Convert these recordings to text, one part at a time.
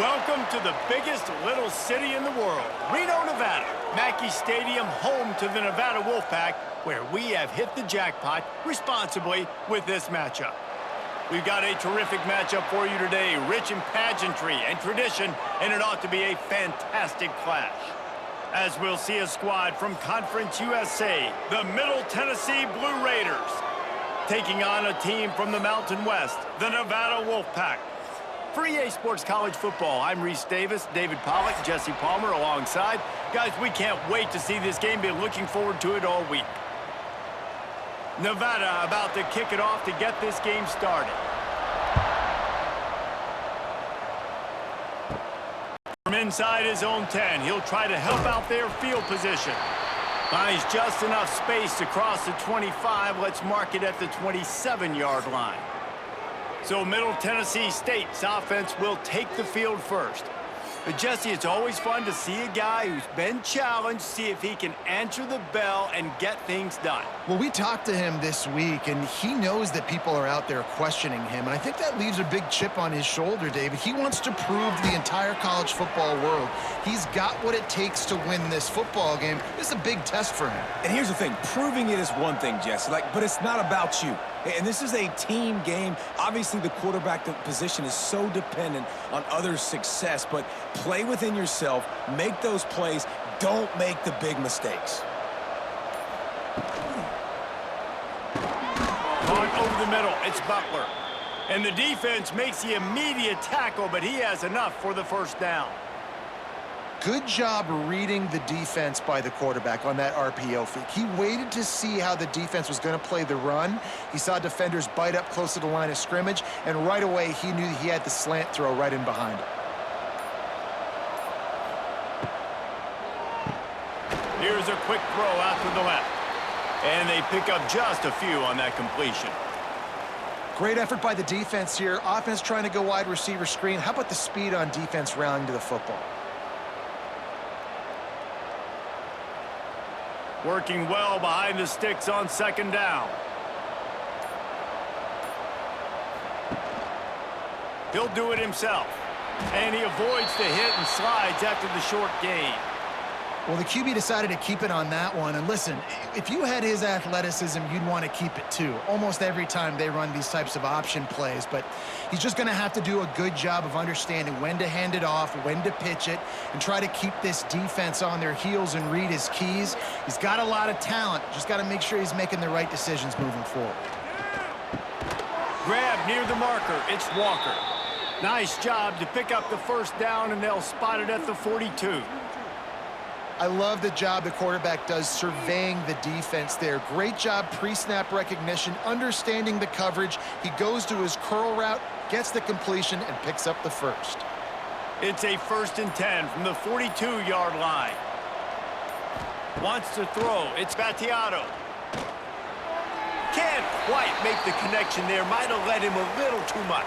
Welcome to the biggest little city in the world, Reno, Nevada. Mackey Stadium, home to the Nevada Wolfpack, where we have hit the jackpot responsibly with this matchup. We've got a terrific matchup for you today, rich in pageantry and tradition, and it ought to be a fantastic clash. As we'll see a squad from Conference USA, the Middle Tennessee Blue Raiders, taking on a team from the Mountain West, the Nevada Wolfpack. For EA Sports College Football, I'm Reese Davis, David Pollack, Jesse Palmer alongside. Guys, we can't wait to see this game. Been looking forward to it all week. Nevada about to kick it off to get this game started. From inside his own 10, he'll try to help out their field position. Finds just enough space to cross the 25. Let's mark it at the 27-yard line. So Middle Tennessee State's offense will take the field first. But Jesse, it's always fun to see a guy who's been challenged, see if he can answer the bell and get things done. Well, we talked to him this week, and he knows that people are out there questioning him. And I think that leaves a big chip on his shoulder, David. He wants to prove to the entire college football world he's got what it takes to win this football game. This is a big test for him. And here's the thing. Proving it is one thing, Jesse, but it's not about you. And this is a team game. Obviously, the quarterback position is so dependent on others' success, but play within yourself, make those plays, don't make the big mistakes. Caught over the middle, it's Butler. And the defense makes the immediate tackle, but he has enough for the first down. Good job reading the defense by the quarterback on that RPO fake. He waited to see how the defense was going to play the run. He saw defenders bite up close to the line of scrimmage, and right away he knew he had the slant throw right in behind him. Here's a quick throw out to the left. And they pick up just a few on that completion. Great effort by the defense here. Offense trying to go wide receiver screen. How about the speed on defense rallying to the football? Working well behind the sticks on second down. He'll do it himself. And he avoids the hit and slides after the short gain. Well, the QB decided to keep it on that one. And listen, if you had his athleticism, you'd want to keep it too. Almost every time they run these types of option plays. But he's just going to have to do a good job of understanding when to hand it off, when to pitch it, and try to keep this defense on their heels and read his keys. He's got a lot of talent. Just got to make sure he's making the right decisions moving forward. Grab near the marker. It's Walker. Nice job to pick up the first down, and they'll spot it at the 42. I love the job the quarterback does surveying the defense there. Great job pre-snap recognition, understanding the coverage. He goes to his curl route, gets the completion, and picks up the first. It's a 1st and 10 from the 42-yard line. Wants to throw. It's Battiato. Can't quite make the connection there. Might have led him a little too much.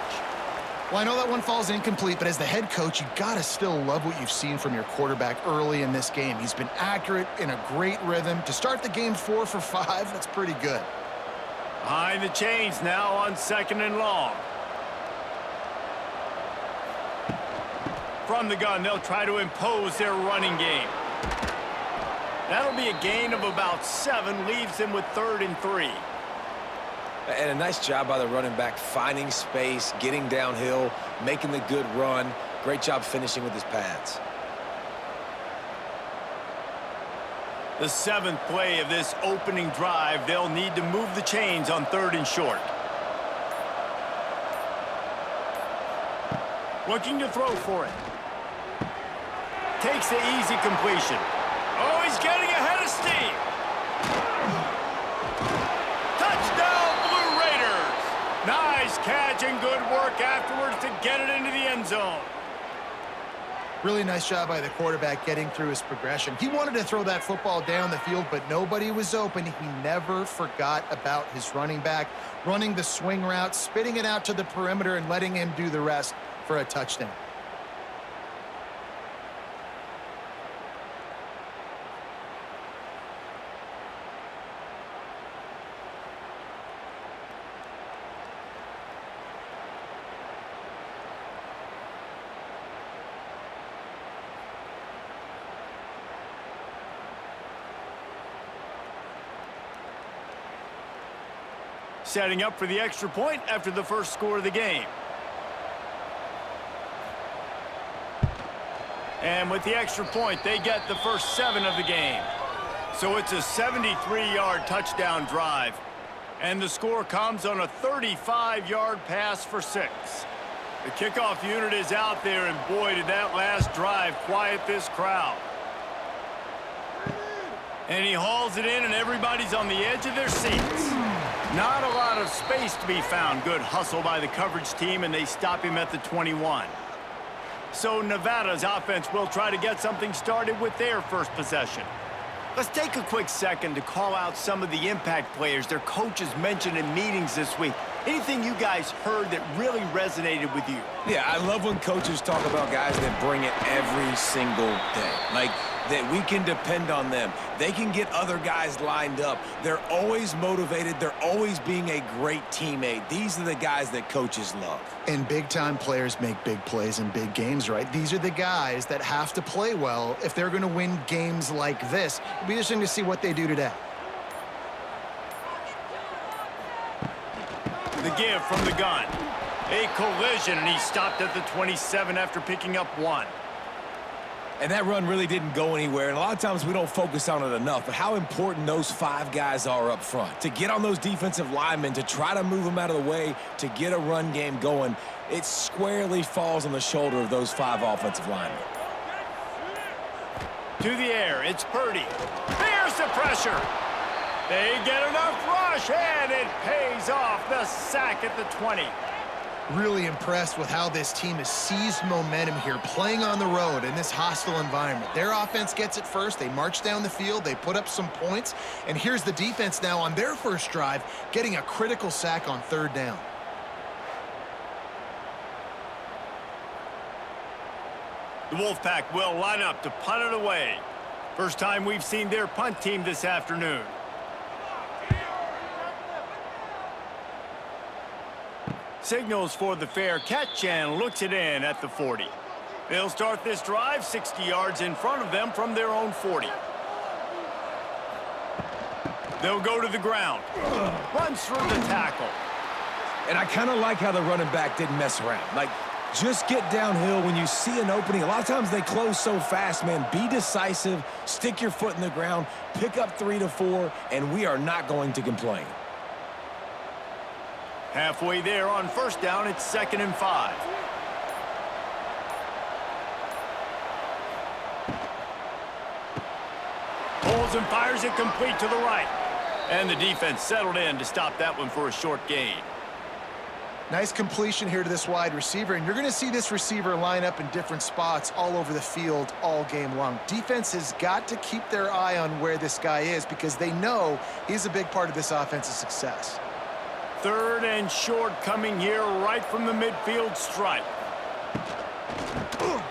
Well, I know that one falls incomplete, but as the head coach, you got to still love what you've seen from your quarterback early in this game. He's been accurate, in a great rhythm. To start the game 4 for 5, that's pretty good. Behind the chains now on 2nd and long. From the gun, they'll try to impose their running game. That'll be a gain of about 7, leaves them with 3rd and 3. And a nice job by the running back, finding space, getting downhill, making the good run. Great job finishing with his pads. The 7th play of this opening drive, they'll need to move the chains on 3rd and short. Looking to throw for it. Takes the easy completion. Oh, he's getting ahead of steam. Nice catch and good work afterwards to get it into the end zone. Really nice job by the quarterback getting through his progression. He wanted to throw that football down the field, but nobody was open. He never forgot about his running back, running the swing route, spitting it out to the perimeter, and letting him do the rest for a touchdown. setting up for the extra point after the first score of the game. And with the extra point, they get the first 7 of the game. So it's a 73-yard touchdown drive. And the score comes on a 35-yard pass for 6. The kickoff unit is out there, and boy, did that last drive quiet this crowd. And he hauls it in, and everybody's on the edge of their seats. Not a lot of space to be found. Good hustle by the coverage team, and they stop him at the 21. So Nevada's offense will try to get something started with their first possession. Let's take a quick second to call out some of the impact players their coaches mentioned in meetings this week. Anything you guys heard that really resonated with you? Yeah, I love when coaches talk about guys that bring it every single day. Like, that we can depend on them. They can get other guys lined up. They're always motivated. They're always being a great teammate. These are the guys that coaches love. And big-time players make big plays in big games, right? These are the guys that have to play well if they're going to win games like this. It'll be interesting to see what they do today. The give from the gun. A collision, and he stopped at the 27 after picking up 1. And that run really didn't go anywhere, and a lot of times we don't focus on it enough, but how important those 5 guys are up front. To get on those defensive linemen, to try to move them out of the way, to get a run game going, it squarely falls on the shoulder of those 5 offensive linemen. To the air, it's Purdy. There's the pressure. They get enough rush, and it pays off. The sack at the 20. Really impressed with how this team has seized momentum here, playing on the road in this hostile environment. Their offense gets it first. They march down the field. They put up some points. And here's the defense now on their first drive, getting a critical sack on 3rd down. The Wolfpack will line up to punt it away. First time we've seen their punt team this afternoon. Signals for the fair catch and looks it in at the 40. They'll start this drive 60 yards in front of them from their own 40. They'll go to the ground. Runs through the tackle. And I kind of like how the running back didn't mess around. Like, just get downhill when you see an opening. A lot of times they close so fast, man. Be decisive, stick your foot in the ground, pick up 3 to 4, and we are not going to complain. Halfway there on first down, it's 2nd and 5. Pulls and fires it complete to the right. And the defense settled in to stop that one for a short gain. Nice completion here to this wide receiver, and you're going to see this receiver line up in different spots all over the field all game long. Defense has got to keep their eye on where this guy is because they know he's a big part of this offense's success. 3rd and short coming here right from the midfield stripe.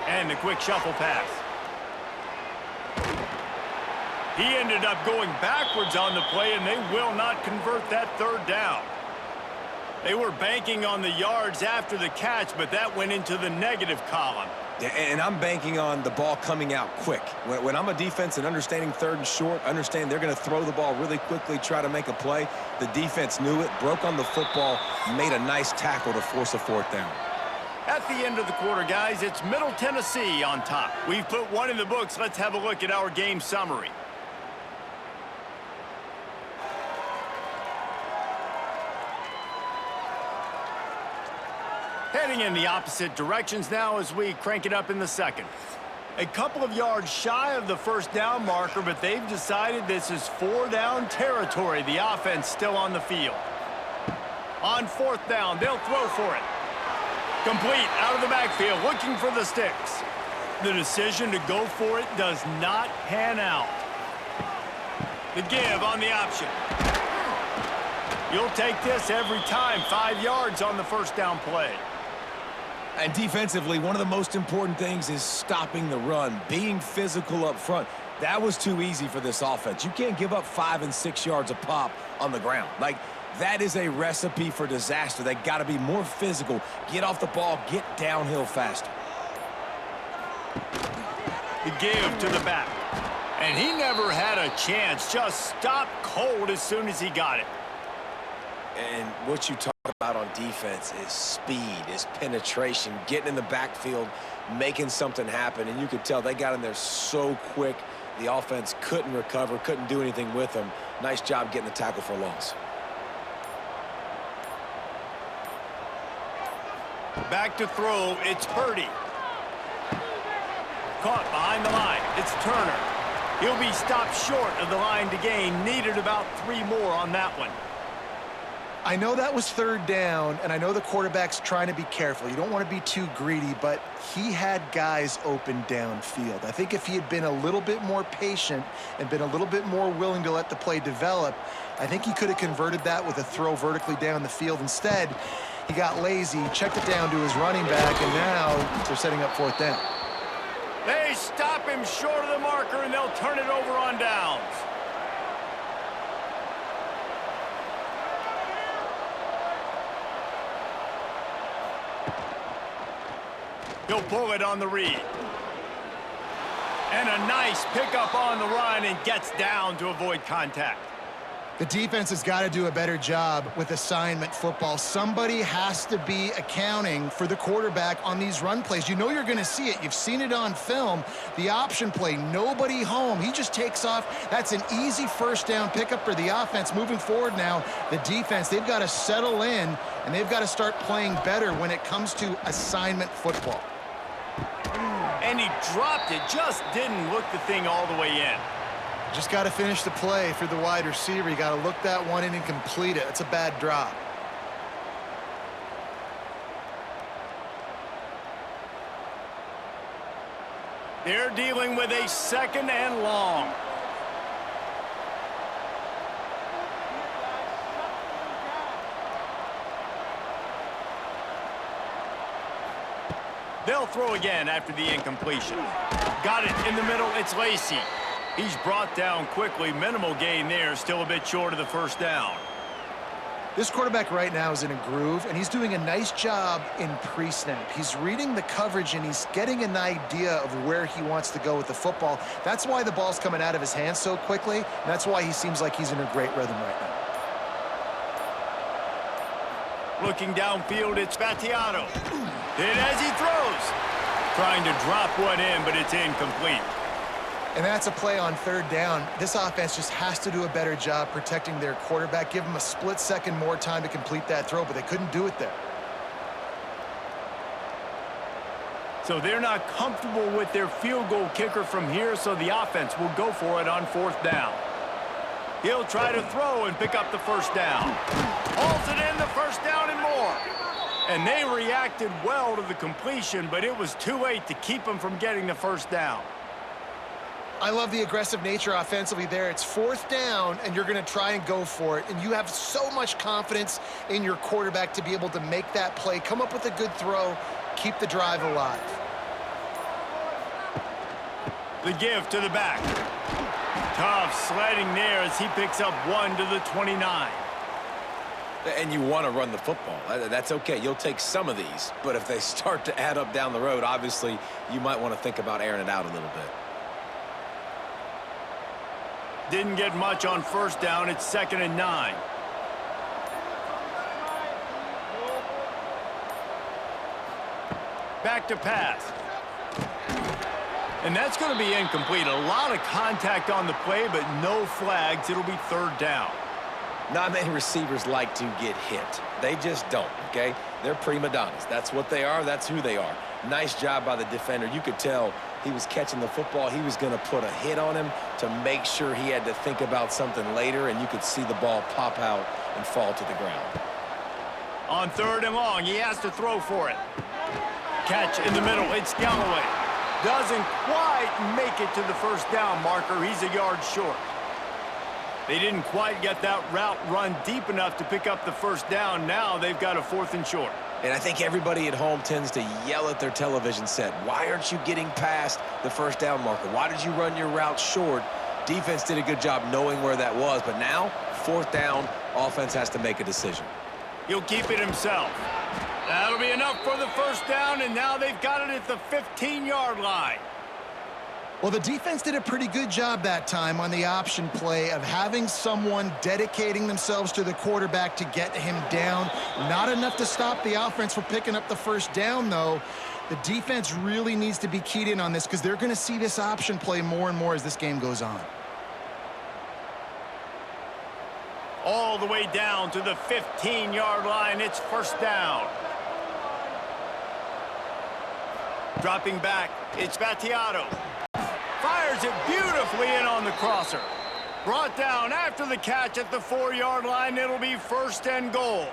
And the quick shuffle pass. He ended up going backwards on the play, and they will not convert that 3rd down. They were banking on the yards after the catch, but that went into the negative column. Yeah, and I'm banking on the ball coming out quick. When I'm a defense and understanding 3rd and short, understand they're going to throw the ball really quickly, try to make a play. The defense knew it, broke on the football, made a nice tackle to force a 4th down. At the end of the quarter, guys, it's Middle Tennessee on top. We've put 1 in the books. Let's have a look at our game summary. Heading in the opposite directions now as we crank it up in the 2nd. A couple of yards shy of the first down marker, but they've decided this is 4-down territory. The offense still on the field. On 4th down, they'll throw for it. Complete out of the backfield, looking for the sticks. The decision to go for it does not pan out. The give on the option. You'll take this every time. 5 yards on the first down play. And defensively, one of the most important things is stopping the run, being physical up front. That was too easy for this offense. You can't give up 5 and 6 yards a pop on the ground. Like, that is a recipe for disaster. They got to be more physical, get off the ball, get downhill faster. The give to the back. And he never had a chance. Just stopped cold as soon as he got it. And what you talk about on defense is speed, is penetration, getting in the backfield, making something happen. And you could tell they got in there so quick, the offense couldn't recover, couldn't do anything with them. Nice job getting the tackle for a loss. Back to throw, it's Purdy. Caught behind the line, it's Turner. He'll be stopped short of the line to gain. Needed about 3 more on that one. I know that was third down, and I know the quarterback's trying to be careful. You don't want to be too greedy, but he had guys open downfield. I think if he had been a little bit more patient and been a little bit more willing to let the play develop, I think he could have converted that with a throw vertically down the field. Instead, he got lazy, checked it down to his running back, and now they're setting up 4th down. They stop him short of the marker, and they'll turn it over on downs. He'll pull it on the read. And a nice pickup on the run, and gets down to avoid contact. The defense has got to do a better job with assignment football. Somebody has to be accounting for the quarterback on these run plays. You know you're going to see it. You've seen it on film. The option play, nobody home. He just takes off. That's an easy 1st down pickup for the offense. Moving forward now, the defense, they've got to settle in, and they've got to start playing better when it comes to assignment football. And he dropped it, just didn't look the thing all the way in. Just got to finish the play for the wide receiver. You got to look that one in and complete it. It's a bad drop. They're dealing with a 2nd and long. They'll throw again after the incompletion. Got it in the middle, it's Lacy. He's brought down quickly. Minimal gain there, still a bit short of the 1st down. This quarterback right now is in a groove, and he's doing a nice job in pre-snap. He's reading the coverage, and he's getting an idea of where he wants to go with the football. That's why the ball's coming out of his hands so quickly, and that's why he seems like he's in a great rhythm right now. Looking downfield, it's Battiato. And as he throws, trying to drop one in, but it's incomplete. And that's a play on 3rd down. This offense just has to do a better job protecting their quarterback. Give him a split second more time to complete that throw, but they couldn't do it there. So they're not comfortable with their field goal kicker from here, so the offense will go for it on 4th down. He'll try to throw and pick up the 1st down. Hauls it in, the 1st down and more. And they reacted well to the completion, but it was too late to keep them from getting the 1st down. I love the aggressive nature offensively there. It's 4th down, and you're going to try and go for it. And you have so much confidence in your quarterback to be able to make that play, come up with a good throw, keep the drive alive. The give to the back. Tough sledding there as he picks up 1 to the 29. And you want to run the football. That's okay. You'll take some of these. But if they start to add up down the road, obviously, you might want to think about airing it out a little bit. Didn't get much on 1st down. It's 2nd and 9. Back to pass. And that's going to be incomplete. A lot of contact on the play, but no flags. It'll be 3rd down. Not many receivers like to get hit. They just don't, okay? They're prima donnas. That's what they are. That's who they are. Nice job by the defender. You could tell he was catching the football. He was going to put a hit on him to make sure he had to think about something later, and you could see the ball pop out and fall to the ground. On 3rd and long, he has to throw for it. Catch in the middle. It's Galloway. Doesn't quite make it to the 1st down marker. He's a yard short. They didn't quite get that route run deep enough to pick up the 1st down. Now they've got a 4th and short. And I think everybody at home tends to yell at their television set. Why aren't you getting past the 1st down marker? Why did you run your route short? Defense did a good job knowing where that was. But now, 4th down, offense has to make a decision. He'll keep it himself. That'll be enough for the 1st down, and now they've got it at the 15-yard line. Well, the defense did a pretty good job that time on the option play of having someone dedicating themselves to the quarterback to get him down. Not enough to stop the offense from picking up the first down, though. The defense really needs to be keyed in on this because they're going to see this option play more and more as this game goes on. All the way down to the 15-yard line. It's first down. Dropping back, it's Battiato. Fires it beautifully in on the crosser. Brought down after the catch at the 4-yard line. It'll be first and goal.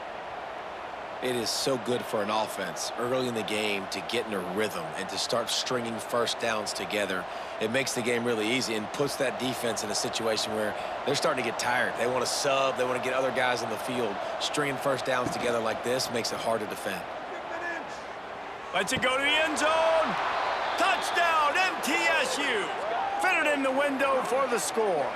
It is so good for an offense early in the game to get in a rhythm and to start stringing first downs together. It makes the game really easy and puts that defense in a situation where they're starting to get tired. They want to sub. They want to get other guys in the field. Stringing first downs together like this makes it hard to defend. Lets it go to the end zone. Touchdown, MTSU. Fit it in the window for the score.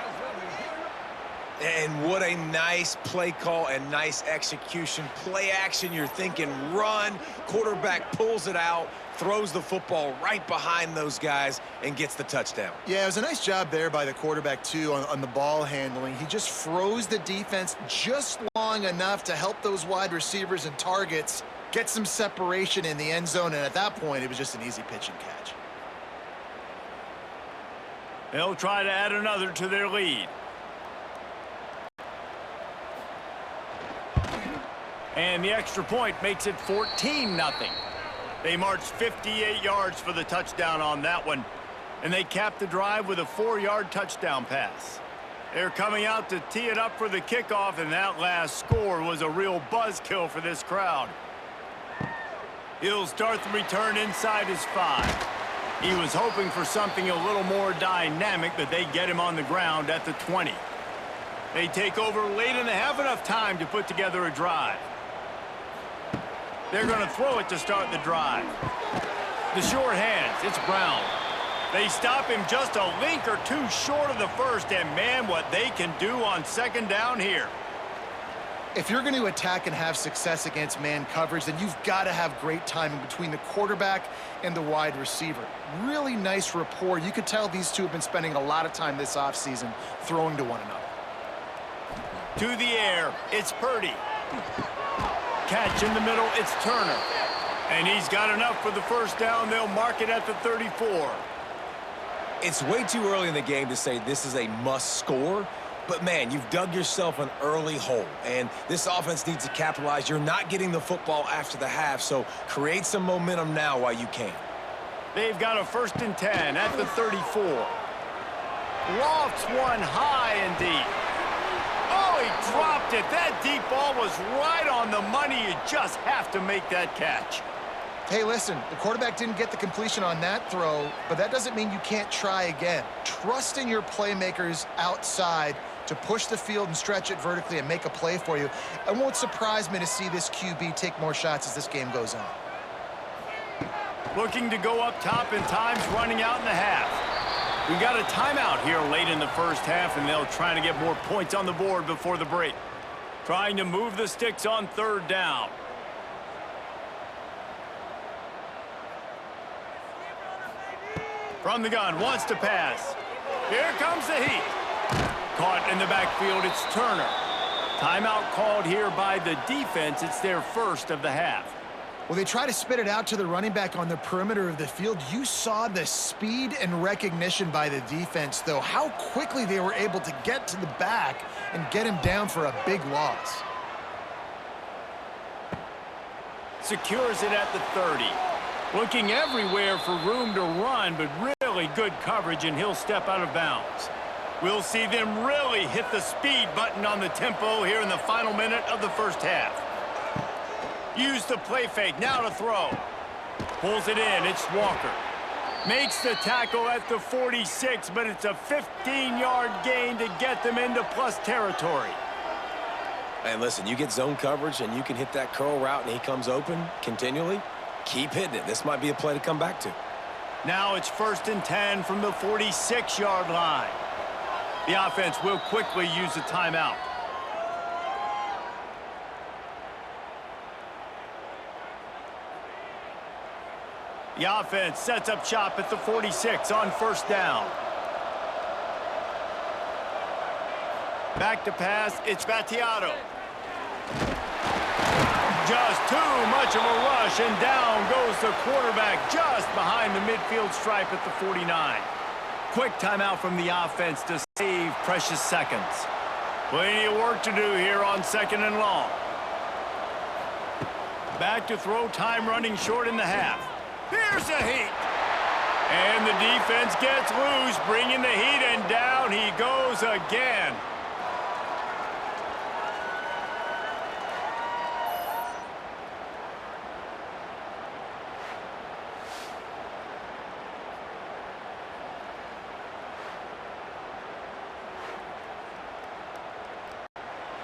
And what a nice play call and nice execution. Play action, you're thinking run. Quarterback pulls it out, throws the football right behind those guys, and gets the touchdown. Yeah, it was a nice job there by the quarterback, too, on the ball handling. He just froze the defense just long enough to help those wide receivers and targets get some separation in the end zone, and at that point, it was just an easy pitch and catch. They'll try to add another to their lead. And the extra point makes it 14-0. They marched 58 yards for the touchdown on that one, and they capped the drive with a 4-yard touchdown pass. They're coming out to tee it up for the kickoff, and that last score was a real buzzkill for this crowd. He'll start the return inside his 5. He was hoping for something a little more dynamic, but they get him on the ground at the 20. They take over late and they have enough time to put together a drive. They're going to throw it to start the drive. The short hands, it's Brown. They stop him just a link or two short of the first, and man, what they can do on second down here. If you're going to attack and have success against man coverage, then you've got to have great timing between the quarterback and the wide receiver. Really nice rapport. You could tell these two have been spending a lot of time this offseason throwing to one another. To the air, it's Purdy. Catch in the middle, it's Turner. And he's got enough for the first down. They'll mark it at the 34. It's way too early in the game to say this is a must score. But, man, you've dug yourself an early hole, and this offense needs to capitalize. You're not getting the football after the half, so create some momentum now while you can. They've got a 1st and 10 at the 34. Lofts one high and deep. Oh, he dropped it. That deep ball was right on the money. You just have to make that catch. Hey, listen, the quarterback didn't get the completion on that throw, but that doesn't mean you can't try again. Trust in your playmakers outside to push the field and stretch it vertically and make a play for you. It won't surprise me to see this QB take more shots as this game goes on. Looking to go up top, and time's running out in the half. We got a timeout here late in the first half, and they'll try to get more points on the board before the break. Trying to move the sticks on 3rd down. From the gun, wants to pass. Here comes the heat. Caught in the backfield, it's Turner. Timeout called here by the defense. It's their first of the half. Well, they try to spit it out to the running back on the perimeter of the field. You saw the speed and recognition by the defense, though, how quickly they were able to get to the back and get him down for a big loss. Secures it at the 30. Looking everywhere for room to run, but really good coverage, and he'll step out of bounds. We'll see them really hit the speed button on the tempo here in the final minute of the first half. Use the play fake, now to throw. Pulls it in, it's Walker. Makes the tackle at the 46, but it's a 15-yard gain to get them into plus territory. And listen, you get zone coverage and you can hit that curl route and he comes open continually. Keep hitting it. This might be a play to come back to. Now it's 1st and 10 from the 46-yard line. The offense will quickly use a timeout. The offense sets up shop at the 46 on first down. Back to pass, it's Battiato. Just too much of a rush, and down goes the quarterback just behind the midfield stripe at the 49. Quick timeout from the offense to save precious seconds. Plenty of work to do here on 2nd and long. Back to throw, time running short in the half. Here's the heat. And the defense gets loose, bringing the heat, and down he goes again.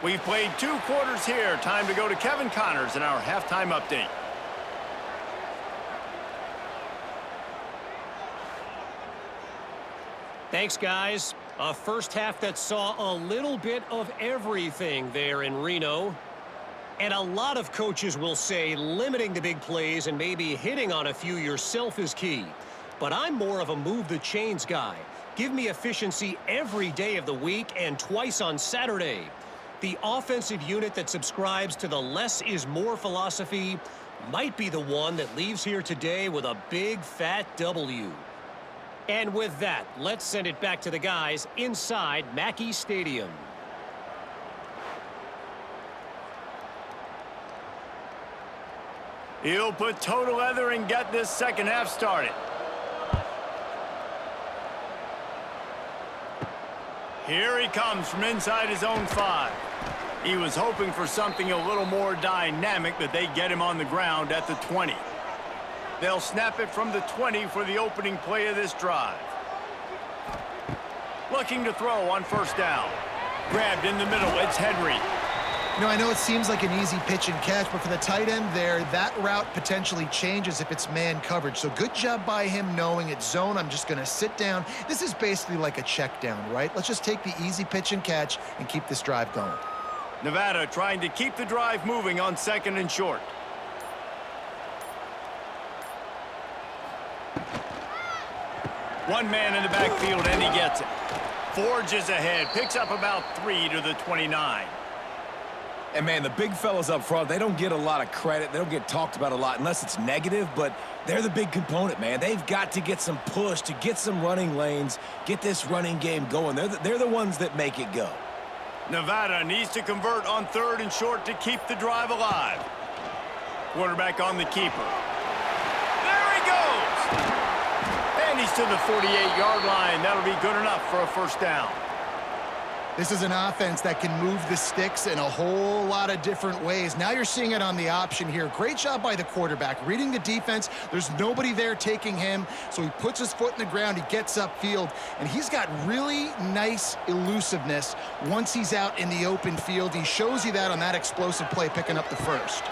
We've played 2 quarters here. Time to go to Kevin Connors in our halftime update. Thanks, guys. A first half that saw a little bit of everything there in Reno. And a lot of coaches will say limiting the big plays and maybe hitting on a few yourself is key. But I'm more of a move the chains guy. Give me efficiency every day of the week and twice on Saturday. The offensive unit that subscribes to the less is more philosophy might be the one that leaves here today with a big fat W. And with that, let's send it back to the guys inside Mackey Stadium. He'll put total leather and get this second half started. Here he comes from inside his own 5. He was hoping for something a little more dynamic, but they get him on the ground at the 20. They'll snap it from the 20 for the opening play of this drive. Looking to throw on first down. Grabbed in the middle, it's Henry. You know, I know it seems like an easy pitch and catch, but for the tight end there, that route potentially changes if it's man coverage. So good job by him knowing it's zone. I'm just going to sit down. This is basically like a check down, right? Let's just take the easy pitch and catch and keep this drive going. Nevada trying to keep the drive moving on 2nd and short. One man in the backfield, and he gets it. Forges ahead, picks up about 3 to the 29. And, man, the big fellas up front, they don't get a lot of credit. They don't get talked about a lot unless it's negative, but they're the big component, man. They've got to get some push, to get some running lanes, get this running game going. They're the ones that make it go. Nevada needs to convert on 3rd and short to keep the drive alive. Quarterback on the keeper. There he goes! And he's to the 48-yard line. That'll be good enough for a first down. This is an offense that can move the sticks in a whole lot of different ways. Now you're seeing it on the option here. Great job by the quarterback. Reading the defense, there's nobody there taking him, so he puts his foot in the ground, he gets upfield, and he's got really nice elusiveness once he's out in the open field. He shows you that on that explosive play, picking up the first.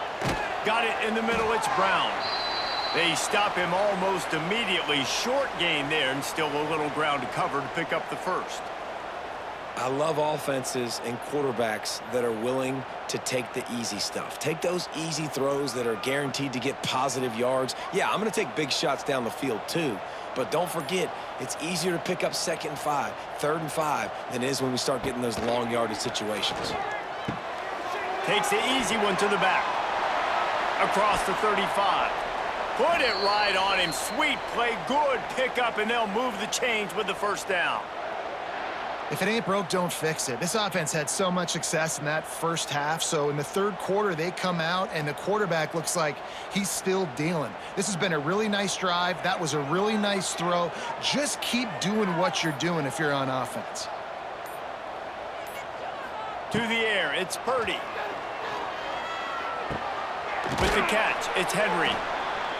Got it in the middle, it's Brown. They stop him almost immediately. Short gain there, and still a little ground to cover to pick up the first. I love offenses and quarterbacks that are willing to take the easy stuff. Take those easy throws that are guaranteed to get positive yards. Yeah, I'm going to take big shots down the field too, but don't forget, it's easier to pick up 2nd and 5, 3rd and 5 than it is when we start getting those long yardage situations. Takes the easy one to the back. Across the 35. Put it right on him. Sweet play, good pickup, and they'll move the chains with the first down. If it ain't broke, don't fix it. This offense had so much success in that first half, so in the 3rd quarter, they come out, and the quarterback looks like he's still dealing. This has been a really nice drive. That was a really nice throw. Just keep doing what you're doing if you're on offense. To the air, it's Purdy. With the catch, it's Henry.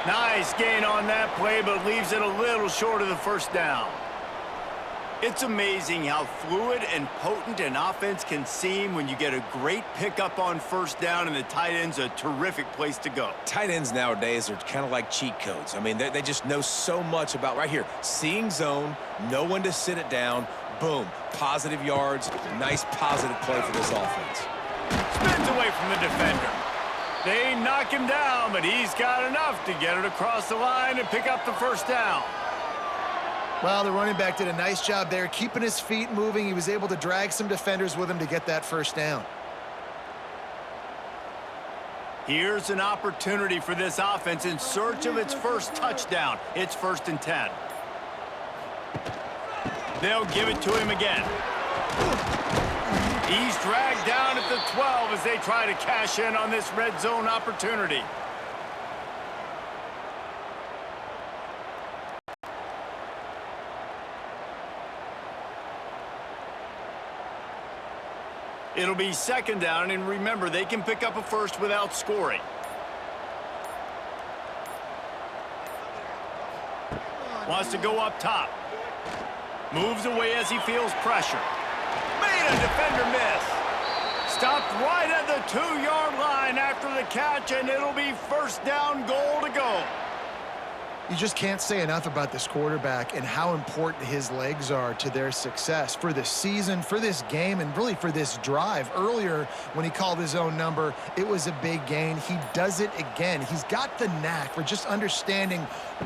Nice gain on that play, but leaves it a little short of the first down. It's amazing how fluid and potent an offense can seem when you get a great pickup on first down, and the tight end's a terrific place to go. Tight ends nowadays are kind of like cheat codes. I mean, they just know so much about right here. Seeing zone, know when to sit it down, boom, positive yards, nice positive play for this offense. Spins away from the defender. They knock him down, but he's got enough to get it across the line and pick up the first down. Well, the running back did a nice job there, keeping his feet moving. He was able to drag some defenders with him to get that first down. Here's an opportunity for this offense in search of its first touchdown. It's 1st and 10. They'll give it to him again. He's dragged down at the 12 as they try to cash in on this red zone opportunity. It'll be 2nd down, and remember, they can pick up a first without scoring. Wants to go up top. Moves away as he feels pressure. Made a defender miss. Stopped right at the 2-yard line after the catch, and it'll be 1st down, goal to go. You just can't say enough about this quarterback and how important his legs are to their success for this season, for this game, and really for this drive. Earlier, when he called his own number, it was a big gain. He does it again. He's got the knack for just understanding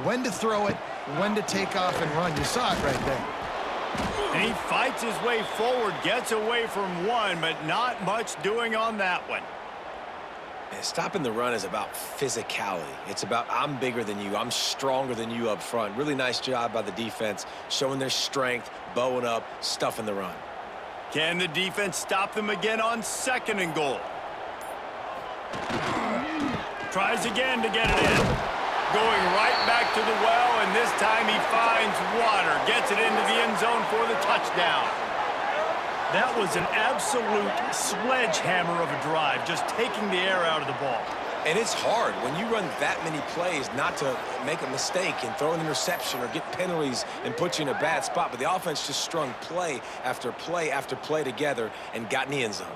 when to throw it, when to take off and run. You saw it right there. And he fights his way forward, gets away from one, but not much doing on that one. And stopping the run is about physicality. It's about I'm bigger than you, I'm stronger than you up front. Really nice job by the defense, showing their strength, bowing up, stuffing the run. Can the defense stop them again on 2nd and goal? Tries again to get it in. Going right back to the well, and this time he finds water. Gets it into the end zone for the touchdown. That was an absolute sledgehammer of a drive, just taking the air out of the ball. And it's hard when you run that many plays not to make a mistake and throw an interception or get penalties and put you in a bad spot. But the offense just strung play after play after play together and got in the end zone.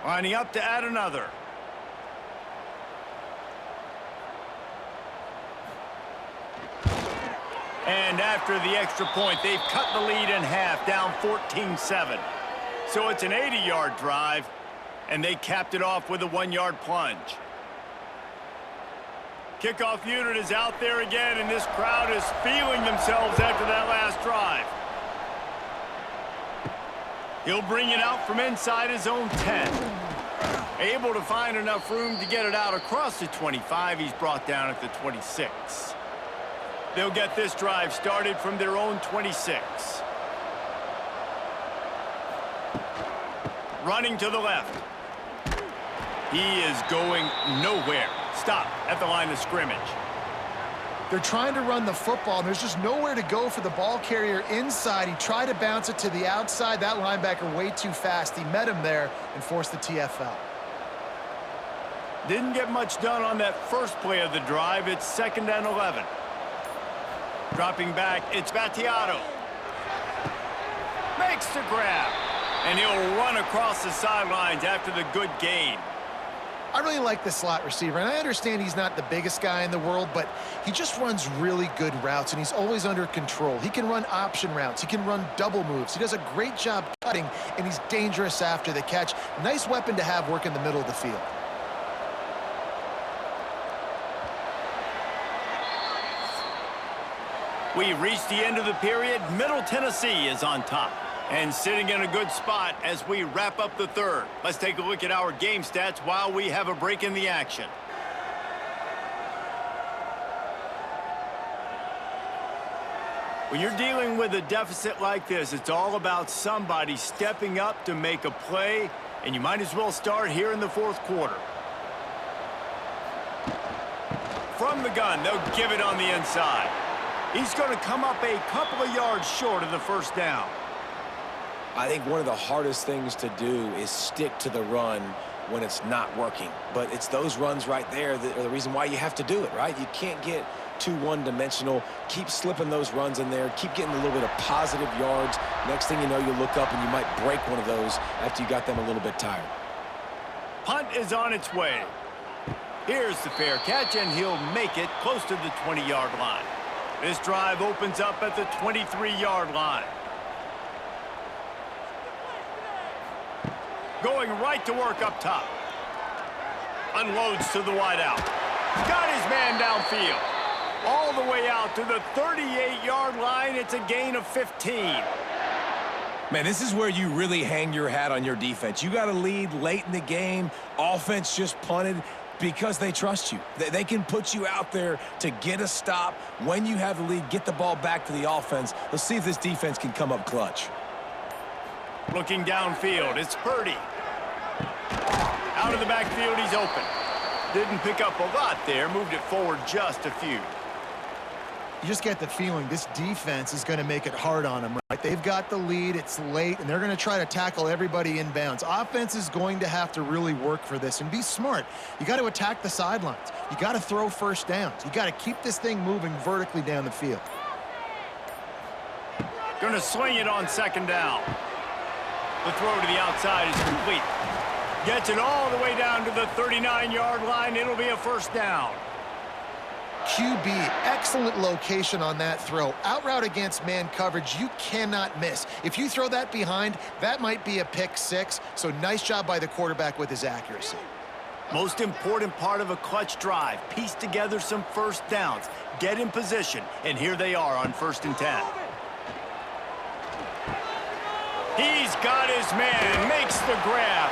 Lining up to add another. And after the extra point, they've cut the lead in half, down 14-7. So it's an 80-yard drive, and they capped it off with a 1-yard plunge. Kickoff unit is out there again, and this crowd is feeling themselves after that last drive. He'll bring it out from inside his own 10. Able to find enough room to get it out across the 25. He's brought down at the 26. They'll get this drive started from their own 26. Running to the left. He is going nowhere. Stop at the line of scrimmage. They're trying to run the football, and there's just nowhere to go for the ball carrier inside. He tried to bounce it to the outside. That linebacker way too fast. He met him there and forced the TFL. Didn't get much done on that first play of the drive. It's 2nd and 11. Dropping back, it's Battiato. Makes the grab. And he'll run across the sidelines after the good gain. I really like the slot receiver, and I understand he's not the biggest guy in the world, but he just runs really good routes, and he's always under control. He can run option routes. He can run double moves. He does a great job cutting, and he's dangerous after the catch. Nice weapon to have work in the middle of the field. We've reached the end of the period. Middle Tennessee is on top and sitting in a good spot as we wrap up the 3rd. Let's take a look at our game stats while we have a break in the action. When you're dealing with a deficit like this, it's all about somebody stepping up to make a play, and you might as well start here in the 4th quarter. From the gun, they'll give it on the inside. He's going to come up a couple of yards short of the first down. I think one of the hardest things to do is stick to the run when it's not working. But it's those runs right there that are the reason why you have to do it, right? You can't get too one-dimensional. Keep slipping those runs in there. Keep getting a little bit of positive yards. Next thing you know, you look up and you might break one of those after you got them a little bit tired. Punt is on its way. Here's the fair catch, and he'll make it close to the 20-yard line. This drive opens up at the 23-yard line. Going right to work up top. Unloads to the wideout. Got his man downfield. All the way out to the 38-yard line. It's a gain of 15. Man, this is where you really hang your hat on your defense. You got a lead late in the game. Offense just punted because they trust you. They can put you out there to get a stop. When you have the lead, get the ball back to the offense. Let's see if this defense can come up clutch. Looking downfield, it's Purdy. Out of the backfield, he's open. Didn't pick up a lot there, moved it forward just a few. You just get the feeling this defense is going to make it hard on them, right? They've got the lead, it's late, and they're going to try to tackle everybody inbounds. Offense is going to have to really work for this and be smart. You got to attack the sidelines. You got to throw first downs. You got to keep this thing moving vertically down the field. Going to swing it on second down. The throw to the outside is complete. Gets it all the way down to the 39-yard line. It'll be a first down. QB, excellent location on that throw. Out route against man coverage, you cannot miss. If you throw that behind, that might be a pick six. So nice job by the quarterback with his accuracy. Most important part of a clutch drive. Piece together some first downs. Get in position. And here they are on 1st and 10. He's got his man. Makes the grab.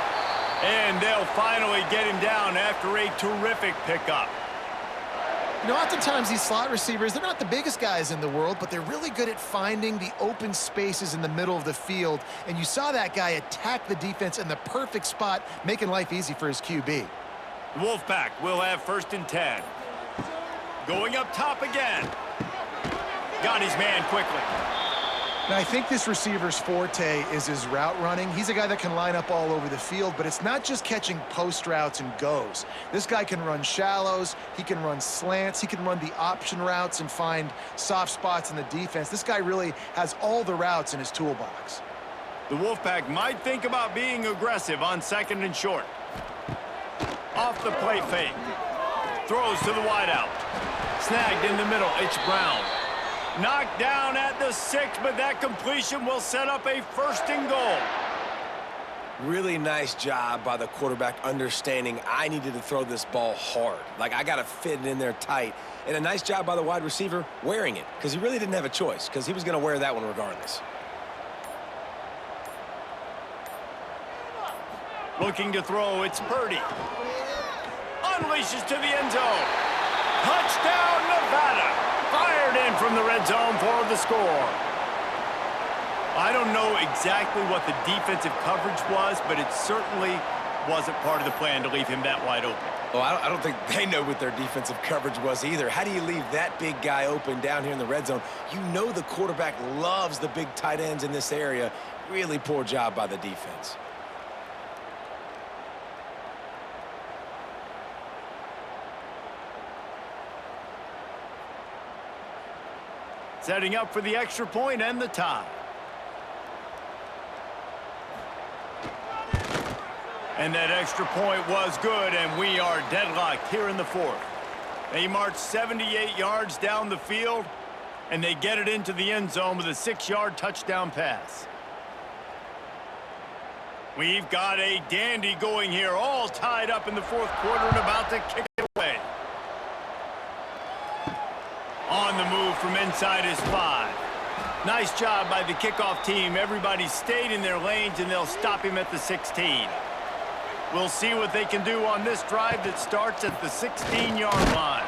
And they'll finally get him down after a terrific pickup. You know, oftentimes these slot receivers, they're not the biggest guys in the world, but they're really good at finding the open spaces in the middle of the field. And you saw that guy attack the defense in the perfect spot, making life easy for his QB. The Wolfpack will have 1st and 10. Going up top again. Got his man quickly. Now, I think this receiver's forte is his route running. He's a guy that can line up all over the field, but it's not just catching post routes and goes. This guy can run shallows, he can run slants, he can run the option routes and find soft spots in the defense. This guy really has all the routes in his toolbox. The Wolfpack might think about being aggressive on 2nd and short. Off the play fake. Throws to the wideout. Snagged in the middle, it's Brown. Knocked down at the 6, but that completion will set up a 1st and goal. Really nice job by the quarterback understanding I needed to throw this ball hard. Like, I got to fit it in there tight. And a nice job by the wide receiver wearing it, because he really didn't have a choice, because he was going to wear that one regardless. Looking to throw, it's Purdy. Unleashes to the end zone. Touchdown, Nevada. Fired in from the red zone for the score. I don't know exactly what the defensive coverage was, but it certainly wasn't part of the plan to leave him that wide open. Well, I don't think they know what their defensive coverage was either. How do you leave that big guy open down here in the red zone? You know the quarterback loves the big tight ends in this area. Really poor job by the defense. Setting up for the extra point and the tie. And that extra point was good, and we are deadlocked here in the 4th. They march 78 yards down the field, and they get it into the end zone with a 6-yard touchdown pass. We've got a dandy going here, all tied up in the 4th quarter and about to kick it away. On the move from inside his 5. Nice job by the kickoff team. Everybody stayed in their lanes, and they'll stop him at the 16. We'll see what they can do on this drive that starts at the 16-yard line.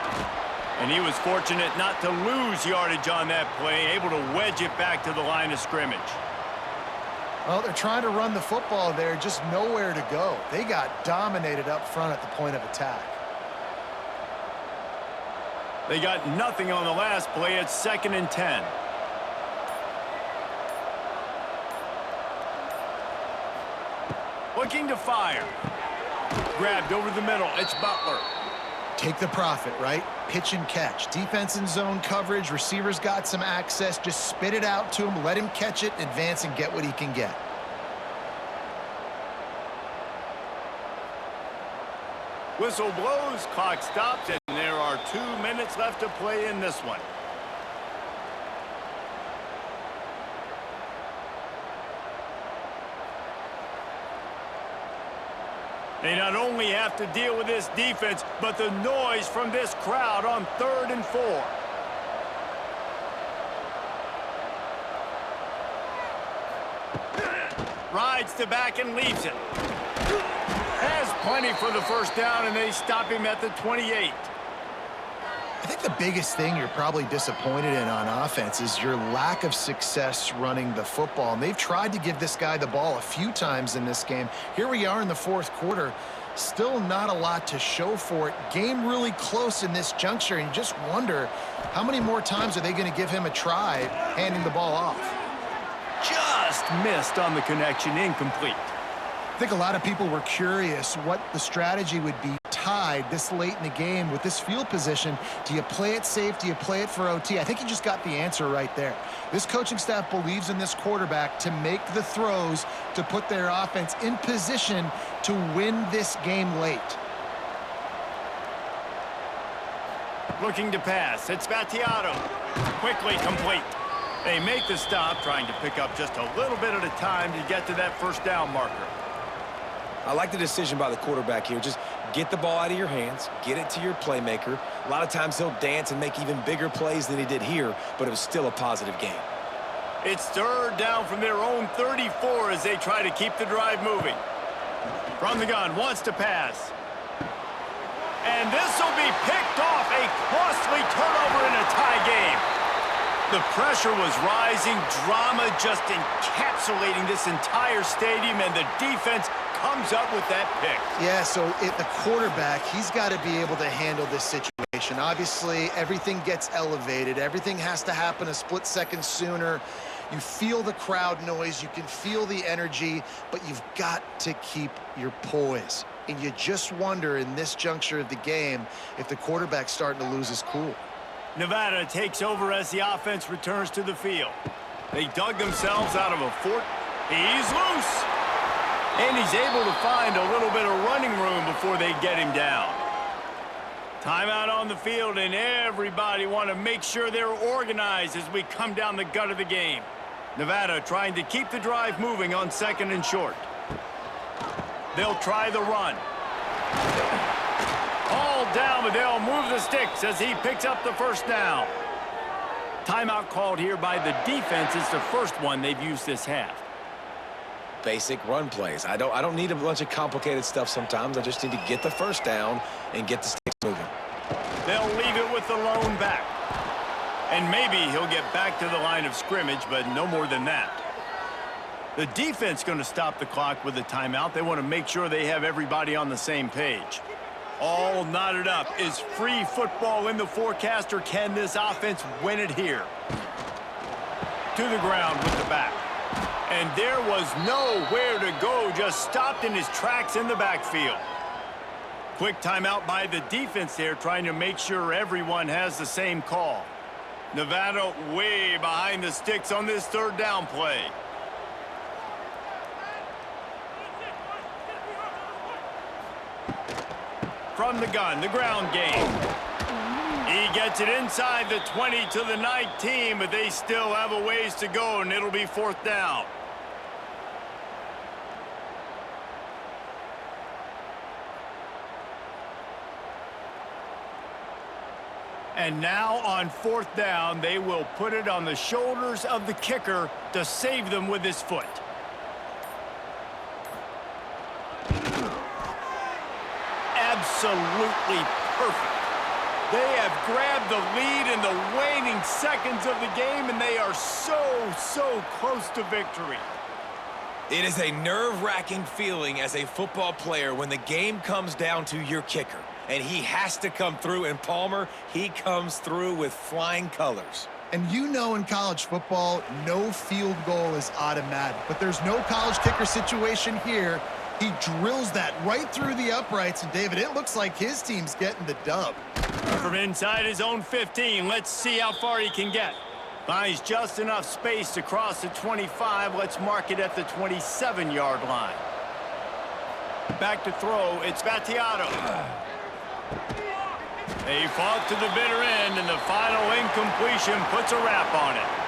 And he was fortunate not to lose yardage on that play, able to wedge it back to the line of scrimmage. Well, they're trying to run the football there, just nowhere to go. They got dominated up front at the point of attack. They got nothing on the last play. It's 2nd and 10. Looking to fire. Grabbed over the middle. It's Butler. Take the profit, right? Pitch and catch. Defense and zone coverage. Receivers got some access. Just spit it out to him. Let him catch it, advance, and get what he can get. Whistle blows, clock stops, and there are 2 minutes left to play in this one. They not only have to deal with this defense, but the noise from this crowd on 3rd and 4. Rides to back and leaves it. Has plenty for the first down, and they stop him at the 28. I think the biggest thing you're probably disappointed in on offense is your lack of success running the football. And they've tried to give this guy the ball a few times in this game. Here we are in the 4th quarter. Still not a lot to show for it. Game really close in this juncture, and you just wonder how many more times are they going to give him a try handing the ball off. Just missed on the connection, incomplete. I think a lot of people were curious what the strategy would be tied this late in the game with this field position. Do you play it safe? Do you play it for OT? I think you just got the answer right there. This coaching staff believes in this quarterback to make the throws to put their offense in position to win this game late. Looking to pass. It's Battiato. Quickly complete. They make the stop, trying to pick up just a little bit at a time to get to that first down marker. I like the decision by the quarterback here. Just get the ball out of your hands, get it to your playmaker. A lot of times he'll dance and make even bigger plays than he did here, but it was still a positive game. It's 3rd down from their own 34 as they try to keep the drive moving. From the gun, wants to pass. And this will be picked off. A costly turnover in a tie game. The pressure was rising, drama just encapsulating this entire stadium, and the defense comes up with that pick. Yeah, so the quarterback, he's got to be able to handle this situation. Obviously, everything gets elevated. Everything has to happen a split second sooner. You feel the crowd noise. You can feel the energy, but you've got to keep your poise. And you just wonder in this juncture of the game if the quarterback's starting to lose his cool. Nevada takes over as the offense returns to the field. They dug themselves out of a fort. He's loose. And he's able to find a little bit of running room before they get him down. Timeout on the field, and everybody want to make sure they're organized as we come down the gut of the game. Nevada trying to keep the drive moving on 2nd and short. They'll try the run. All down, but they'll move the sticks as he picks up the first down. Timeout called here by the defense. It's the first one they've used this half. Basic run plays. I don't need a bunch of complicated stuff sometimes. I just need to get the first down and get the sticks moving. They'll leave it with the lone back. And maybe he'll get back to the line of scrimmage, but no more than that. The defense going to stop the clock with a timeout. They want to make sure they have everybody on the same page. All knotted up. Is free football in the forecast, or can this offense win it here? To the ground with the back. And there was nowhere to go, just stopped in his tracks in the backfield. Quick timeout by the defense there, trying to make sure everyone has the same call. Nevada way behind the sticks on this 3rd down play. From the gun, the ground game. He gets it inside the 20 to the 19, but they still have a ways to go, and it'll be 4th down. And now on 4th down, they will put it on the shoulders of the kicker to save them with his foot. Absolutely perfect. They have grabbed the lead in the waning seconds of the game, and they are so close to victory. It is a nerve-wracking feeling as a football player when the game comes down to your kicker, and he has to come through. And Palmer, he comes through with flying colors. And you know in college football, no field goal is automatic. But there's no college kicker situation here. He drills that right through the uprights. And, David, it looks like his team's getting the dub. From inside his own 15, let's see how far he can get. Finds just enough space to cross the 25. Let's mark it at the 27-yard line. Back to throw. It's Battiato. They fought to the bitter end, and the final incompletion puts a wrap on it.